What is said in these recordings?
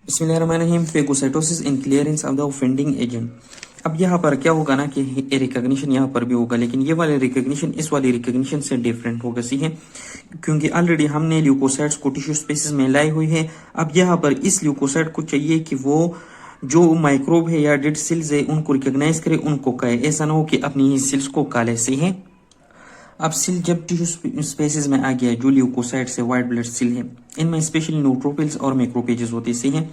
बिस्मिल्लाहिर्रहमानिर्रहीम। Phagocytosis in clearance of the offending agent. अब यहाँ पर क्या होगा ना कि रिकॉग्निशन यहाँ पर भी होगा, लेकिन ये वाले रिकॉग्निशन इस वाली रिकॉग्निशन से डिफरेंट होगा, सही है, क्योंकि ऑलरेडी हमने ल्यूकोसाइट्स को टिश्यू स्पेसिस में लाई हुई है। अब यहाँ पर इस ल्यूकोसाइट को चाहिए कि वो जो माइक्रोब है या डेड सेल्स है उनको रिकॉग्नाइज करे, उनको कहे। ऐसा ना हो कि अपनी ही सेल्स को काले, सही है। अब सेल जब टिश्यू स्पेसिस में आ गया, जो ल्यूकोसाइट्स है, व्हाइट ब्लड सेल है, इनमें स्पेशली न्यूट्रोफिल्स और मैक्रोफेजेस होते हैं, सही है।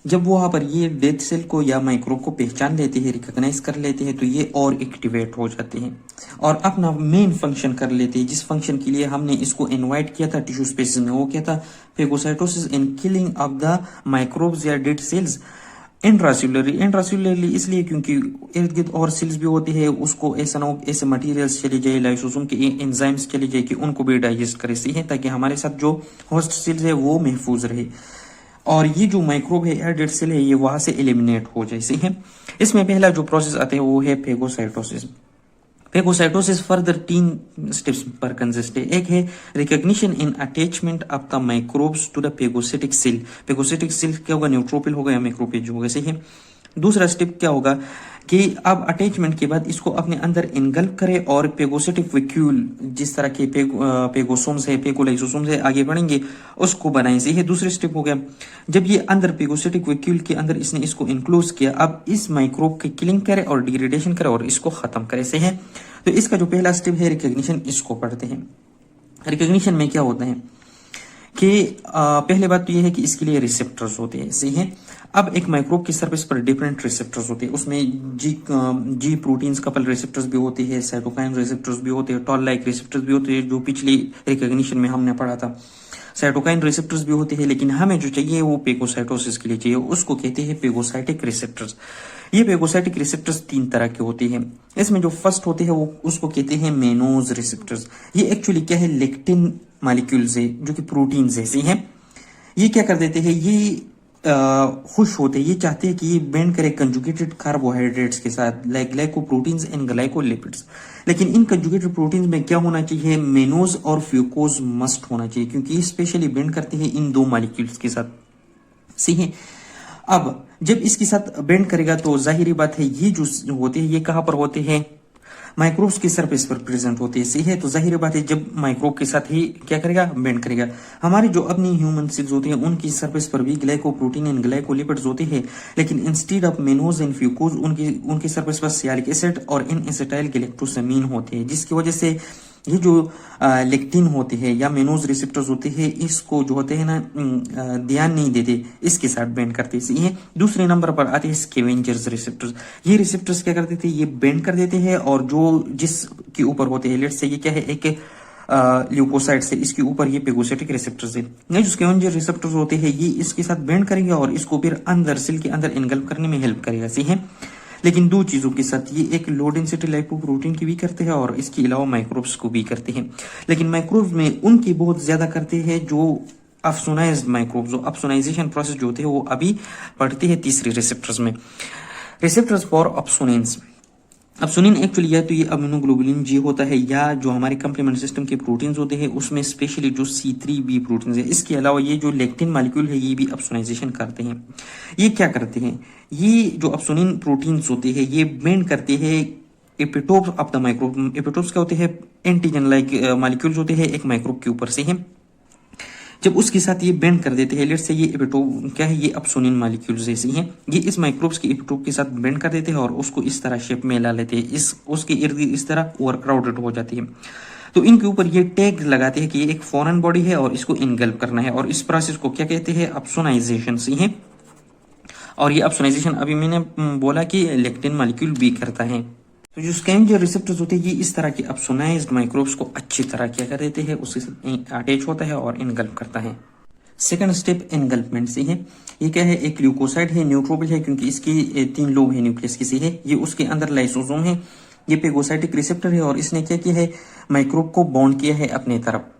जब वो वहां पर ये डेथ सेल को या माइक्रोब को पहचान लेते हैं, रिकॉग्नाइज कर लेते हैं, तो ये और एक्टिवेट हो जाते हैं और अपना मेन फंक्शन कर लेते हैं, जिस फंक्शन के लिए हमने इसको इनवाइट किया था टिश्यू स्पेसिस में। वो क्या था? Phagocytosis in killing of the microbes या डेड सेल्स इंट्रासेल्युलरली इसलिए क्योंकि इर्द गिर्द और सेल्स भी होती है, उसको ऐसा ना हो ऐसे मटेरियल्स चले जाए, लाइसोसोम के एंजाइम्स चले जाए कि उनको भी डाइजेस्ट करे, सही है, ताकि हमारे साथ जो होस्ट सेल्स है वो महफूज रहे और ये जो माइक्रोब है या डेड सेल है ये वहां से एलिमिनेट हो जाए, सही है। इसमें पहला जो प्रोसेस आता है वो है फेगोसाइटोसिस। फेगोसाइटोसिस फर्दर 3 स्टेप्स पर कंसिस्ट है। एक है recognition in attachment of the microbes to the phagocytic cell. Phagocytic cell क्या होगा? न्यूट्रोफिल होगा या मैक्रोफेज होगा, सही है। दूसरा स्टेप क्या होगा कि अब अटैचमेंट के बाद इसको अपने अंदर इनगल्प करे और पेगोसिटिक वैक्यूल, जिस तरह के पेगोसोम्स है, पेगोलाइसोसोम्स है, आगे बढ़ेंगे उसको बनाए, सही है। दूसरे स्टेप हो गया जब ये अंदर पेगोसिटिक वैक्यूल के अंदर इसने इसको इंक्लोज किया, अब इस माइक्रोब की किलिंग करे और डिग्रेडेशन करे और इसको खत्म करे, सही है। तो इसका जो पहला स्टेप है रिकॉग्निशन, इसको पढ़ते हैं। रिकॉग्निशन में क्या होता है कि पहले बात तो यह है कि इसके लिए रिसेप्टर्स होते हैं, सही है। अब एक माइक्रोब की सरफेस पर डिफरेंट रिसेप्टर्स होते हैं, उसमें जी प्रोटीन्स कपल रिसेप्टर्स भी होते हैं, साइटोकाइन रिसेप्टर्स भी होते हैं, टॉल लाइक रिसेप्टर्स भी होते हैं, जो पिछली रिकॉग्निशन में हमने पढ़ा था। साइटोकाइन रिसेप्टर्स भी होते हैं, लेकिन हमें जो चाहिए वो पेगोसाइटोसिस के लिए चाहिए, उसको कहते हैं पेगोसाइटिक रिसेप्टर्स। ये पेगोसाइटिक रिसेप्टर्स 3 तरह के होते हैं। इसमें जो फर्स्ट होते हैं वो उसको कहते हैं मेनोज रिसेप्टर्स। ये एक्चुअली क्या है? लेक्टिन मॉलिक्यूल्स है जो कि प्रोटीन्स है, सही है। ये क्या कर देते हैं? ये खुश होते हैं, ये चाहते हैं कि ये बेंड करे कंजुगेटेड कार्बोहाइड्रेट्स के साथ, लाइक ग्लाइकोप्रोटीन्स एंड ग्लाइकोलिपिड्स। लेकिन इन कंजुगेटेड प्रोटीन्स में क्या होना चाहिए? मेनोज और फ्यूकोज मस्ट होना चाहिए, क्योंकि ये स्पेशली बेंड करते हैं इन 2 मॉलिक्यूल्स के साथ, सही है। अब जब इसके साथ बेंड करेगा तो जाहिर बात है ये जो होते हैं ये कहां पर होते हैं? माइक्रोब्स की सरफेस पर प्रेजेंट होते हैं, सही है। तो जाहिर बात है जब माइक्रोब के साथ ही क्या करेगा? बेंड करेगा। हमारी जो अपनी ह्यूमन सेल्स होती हैं उनकी सरफेस पर भी ग्लाइकोप्रोटीन एंड ग्लाइकोलिपिड्स होते हैं, लेकिन instead of mannose and fucose उनकी सरफेस पर सियालिक एसिड और इन एसिटाइल गैलेक्टोसमीन होते हैं, जिसकी वजह से ये जो लेक्टिन होते हैं या मेनोज रिसेप्टर्स होते हैं इसको जो होते हैं ना ध्यान नहीं देते, इसके साथ बेंड करते हैं। दूसरे नंबर पर आते हैं स्कैवेंजर्स रिसेप्टर्स। ये रिसेप्टर्स क्या कर देते हैं? ये बेंड कर देते हैं और जो जिसके ऊपर होते हैं, लेट्स से ये क्या है, एक ल्यूकोसाइट से इसके ऊपर ये पेगोसिटिक रिसेप्टर्स है। ये जो स्कैवेंजर रिसेप्टर्स होते हैं ये इसके साथ बेंड करेंगे और इसको फिर अंदर सेल के अंदर इनगल्प करने में हेल्प करेगा, सही है। लेकिन 2 चीजों के साथ, ये एक लो डेंसिटी लाइपोप्रोटीन की भी करते हैं और इसके अलावा माइक्रोब्स को भी करते हैं। लेकिन माइक्रोब्स में उनकी बहुत ज्यादा करते हैं जो अप्सोनाइज्ड माइक्रोब्स, जो अप्सोनाइजेशन प्रोसेस जो होते हैं वो अभी पढ़ते हैं तीसरे रिसेप्टर्स में। Receptors for opsonins. Opsonin actually या तो ये अमीनोग्लोबुलिन जी होता है या जो हमारे कंप्लीमेंट सिस्टम के प्रोटीन्स होते हैं उसमें स्पेशली जो C3b प्रोटीन्स है। इसके अलावा ये जो लेक्टिन मॉलिक्यूल है ये भी अप्सोनाइजेशन करते हैं। ये क्या करते हैं? ये जो अप्सोनिन प्रोटीन्स होते हैं ये बेंड करते हैं epitopes of the microbe. Epitopes क्या होते हैं? एंटीजन लाइक मॉलिक्यूल्स होते हैं एक माइक्रोब के ऊपर, से है। जब उसके साथ ये बेंड कर देते हैं, लेट्स से ये एपिटोप क्या है? ये अप्सोनिन मॉलिक्यूल्स जैसी हैं, ये इस माइक्रोब्स के एपिटोप के साथ बेंड कर देते हैं और उसको इस तरह शेप में ला लेते हैं, इस उसके इर्द गिर्द इस तरह ओवरक्राउडेड हो जाती है। तो इनके ऊपर ये टैग लगाते हैं कि ये एक फॉरेन बॉडी है और इसको इनगल्प करना है, और इस प्रोसेस को क्या कहते हैं? अप्सोनाइजेशन, सही है। और ये अप्सोनाइजेशन अभी मैंने बोला कि लेक्टिन मॉलिक्यूल भी करता है। तो जो स्कैवेंजर रिसेप्टर्स होते हैं ये इस तरह के अप्सोनाइज्ड माइक्रोब्स को अच्छी तरह क्या कर देते हैं? उसके साथ अटैच होता है और इनगल्प करता है। सेकंड स्टेप इनगल्पमेंट से है। ये क्या है? एक ल्यूकोसाइड है, न्यूट्रोफिल है क्योंकि इसकी 3 लोब है न्यूक्लियस की, है। ये उसके अंदर लाइसोसोम है, ये पेगोसाइटिक रिसेप्टर है और इसने क्या किया है? माइक्रोब को बॉन्ड किया है अपने तरफ।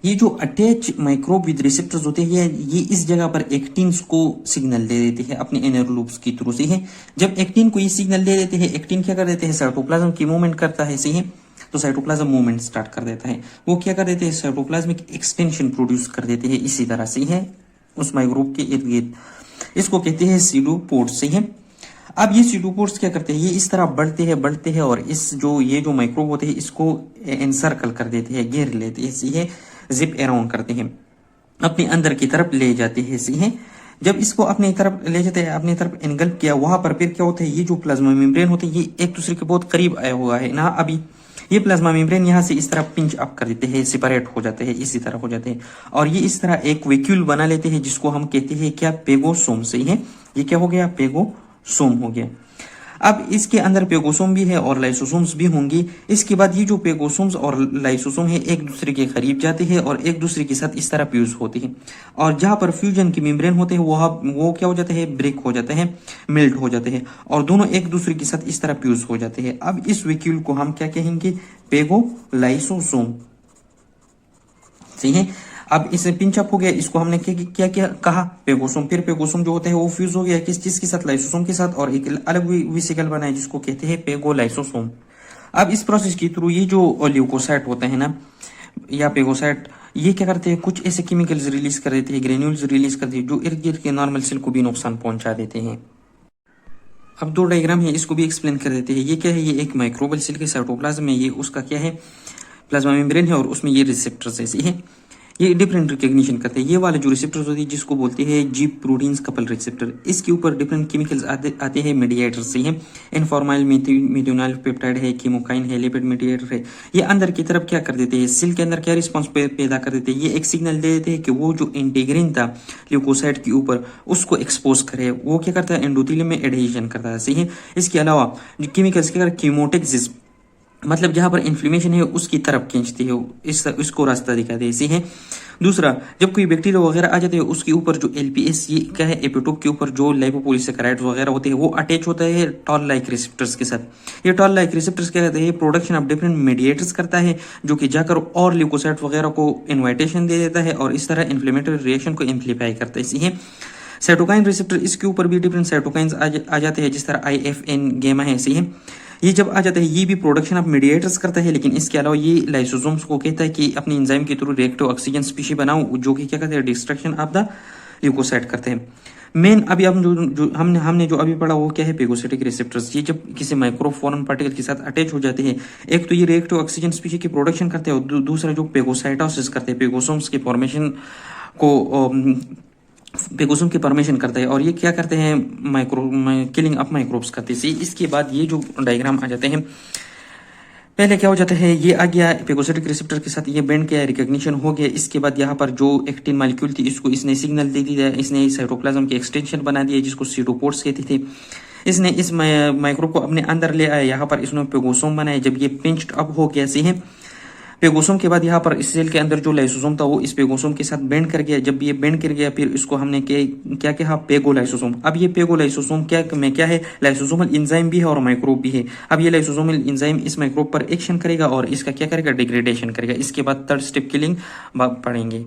ये जो अटैच माइक्रोब विद रिसेप्टर्स होते हैं ये इस जगह पर एक्टिन्स को सिग्नल दे देते हैं अपने इनर लूप्स की थ्रू, से है। जब एक्टिन को ये सिग्नल दे देते हैं, एक्टिन क्या कर देते हैं? साइटोप्लाज्म की मूवमेंट करता है, सही है। तो साइटोप्लाज्म मूवमेंट स्टार्ट कर देता है। वो क्या कर देते हैं? साइटोप्लाज्मिक एक्सटेंशन प्रोड्यूस कर देते हैं इसी तरह से, है उस माइक्रोब के इर्द गिर्द। इसको कहते हैं सीडोपोड्स। सही है। अब ये सीडोपोड्स क्या करते हैं, ये इस तरह बढ़ते हैं और इस जो ये जो माइक्रोब होते हैं इसको एनसर्कल कर देते हैं, घेर लेते हैं। सही है। जिप अराउंड करते हैं, अपने अंदर की तरफ ले जाते हैं। सही है। जब इसको अपनी तरफ ले जाते हैं, अपनी तरफ एनगल्प किया, वहां पर फिर क्या होता है, ये जो प्लाज्मा मेम्ब्रेन होते हैं ये एक दूसरे के बहुत करीब आया हुआ है ना। अभी ये प्लाज्मा मेम्ब्रेन यहाँ से इस तरह पिंच अप कर देते हैं, सेपरेट हो जाते हैं, इसी तरह हो जाते हैं और ये इस तरह एक वैक्यूल बना लेते हैं जिसको हम कहते हैं क्या, पेगोसोम। सही है। ये क्या हो गया, पेगोसोम हो गया। अब इसके अंदर पेगोसोम भी है और लाइसोसोम्स भी होंगी। इसके बाद ये जो पेगोसोम्स और लाइसोसोम है एक दूसरे के करीब जाते हैं और एक दूसरे के साथ इस तरह फ्यूज होते हैं और जहां पर फ्यूजन की मेम्ब्रेन होते हैं वो क्या हो जाते हैं, ब्रेक हो जाते हैं, मेल्ट हो जाते हैं और दोनों एक दूसरे के साथ इस तरह फ्यूज हो जाते हैं। अब इस वैक्यूल को हम क्या कहेंगे, पेगोलाइसोसोम। सही है। अब इसे पिंचअप हो गया, इसको हमने क्या क्या कहा, पेगोसोम। फिर पेगोसोम जो होता है वो फ्यूज हो गया किस चीज के साथ, लाइसोसोम के साथ और एक अलग वेसिकल बना है जिसको कहते हैं पेगोलाइसोसोम। अब इस प्रोसेस के थ्रू ये जो ल्यूकोसाइट होते हैं ना या पेगोसाइट, ये क्या करते हैं, कुछ ऐसे केमिकल्स रिलीज कर देते हैं, ग्रेन्यूल्स रिलीज करते हैं जो इर्द गिर्द के नॉर्मल सेल को भी नुकसान पहुंचा देते हैं। अब दो डायग्राम है, इसको भी एक्सप्लेन कर देते हैं। ये क्या है, ये एक माइक्रोबल सेल के साइटोप्लाज्म में, ये उसका क्या है, प्लाज्मा मेम्ब्रेन है और उसमें ये रिसेप्टर्स ऐसे है, ये डिफरेंट रिकग्निशन करते हैं। ये वाले जो रिसेप्टर्स होती है जिसको बोलते हैं जी प्रोटीन्स कपल रिसेप्टर, इसके ऊपर डिफरेंट केमिकल्स आते हैं, मीडिएटर्स से है, इनफॉर्माइल मेथियोनाइल पेप्टाइड है, कीमोकाइन है, लिपिड मीडिएटर है। ये अंदर की तरफ क्या कर देते हैं, सेल के अंदर क्या रिस्पॉन्स पैदा कर देते हैं, ये एक सिग्नल दे देते हैं कि वो जो इंटीग्रिन था ल्यूकोसाइट के ऊपर उसको एक्सपोज करे, वो क्या करता है, एंडोथेलियम में एडहेजन करता है। सही है। इसके अलावा केमिकल्स क्या, कीमोटेक्सिस मतलब जहां पर इन्फ्लेमेशन है उसकी तरफ खींचती है, इसको रास्ता दिखाते हैं। है। दूसरा, जब कोई बैक्टीरिया वगैरह आ जाते हैं उसके ऊपर जो एलपीएस, ये क्या है, एपिटोप के ऊपर जो लाइपोपॉलीसेकेराइड्स वगैरह होते हैं वो अटैच होता है टॉल लाइक रिसेप्टर्स के साथ। ये टॉल लाइक रिसेप्टर्स क्या कहते हैं, प्रोडक्शन ऑफ डिफरेंट मीडिएटर्स करता है जो कि जाकर और ल्यूकोसाइट वगैरह को इन्वाइटेशन दे देता है और इस तरह इन्फ्लेमेटरी रिएक्शन को एम्प्लीफाई करता है। इसी है। साइटोकाइन रिसेप्टर, इसके ऊपर भी डिफरेंट साइटोकाइंस आ जाते हैं जिस तरह IFN गेमा है। सही है। ये जब आ जाता है ये भी प्रोडक्शन ऑफ मीडिएटर्स करता है, लेकिन इसके अलावा ये लाइसोसोम्स को कहता है कि अपनी एंजाइम के थ्रू रिएक्टिव ऑक्सीजन स्पीशी बनाओ जो कि क्या कहते हैं, डिस्ट्रक्शन ऑफ द ल्यूकोसाइट करते हैं। मेन अभी हम जो हमने जो अभी पढ़ा वो क्या है, पेगोसाइटिक रिसेप्टर्स। ये जब किसी माइक्रो फॉरेन पार्टिकल के साथ अटैच हो जाते हैं, एक तो ये रिएक्टिव ऑक्सीजन स्पीशी की प्रोडक्शन करते हैं और दूसरा जो पेगोसाइटोसिस करते हैं, पेगोसोम्स के फॉर्मेशन को पेगोसोम की परमिशन करता है और ये क्या करते हैं, किलिंग ऑफ माइक्रोब्स करते हैं। इसके बाद ये जो डायग्राम आ जाते हैं, पहले क्या हो जाता है, ये आ गया पेगोसाइटिक रिसेप्टर के साथ, ये बेंड किया, रिकॉग्निशन हो गया। इसके बाद यहाँ पर जो एक्टिन मॉलिक्यूल थी इसको इसने सिग्नल दे दिया, इसने साइटोप्लाज्म के एक्सटेंशन बना दिया जिसको सीडोपोड्स कहते थे। इसने इस माइक्रोब को अपने अंदर ले आया, यहाँ पर इसने पेगोसोम बनाया। जब ये पिंच्ड अप हो गया, सही है, पेगोसोम के बाद यहाँ पर इस सेल के अंदर जो लाइसोसोम था वो इस पेगोसोम के साथ बेंड कर गया। जब ये बेंड कर गया फिर इसको हमने क्या कहा, पेगोलाइसोसोम। अब ये पेगोलाइसोसोम क्या है, लाइसोसोमल एंजाइम भी है और माइक्रोब भी है। अब ये लाइसोसोमल एंजाइम इस माइक्रोब पर एक्शन करेगा और इसका क्या करेगा, डिग्रेडेशन करेगा। इसके बाद थर्ड स्टेप किलिंग पढ़ेंगे।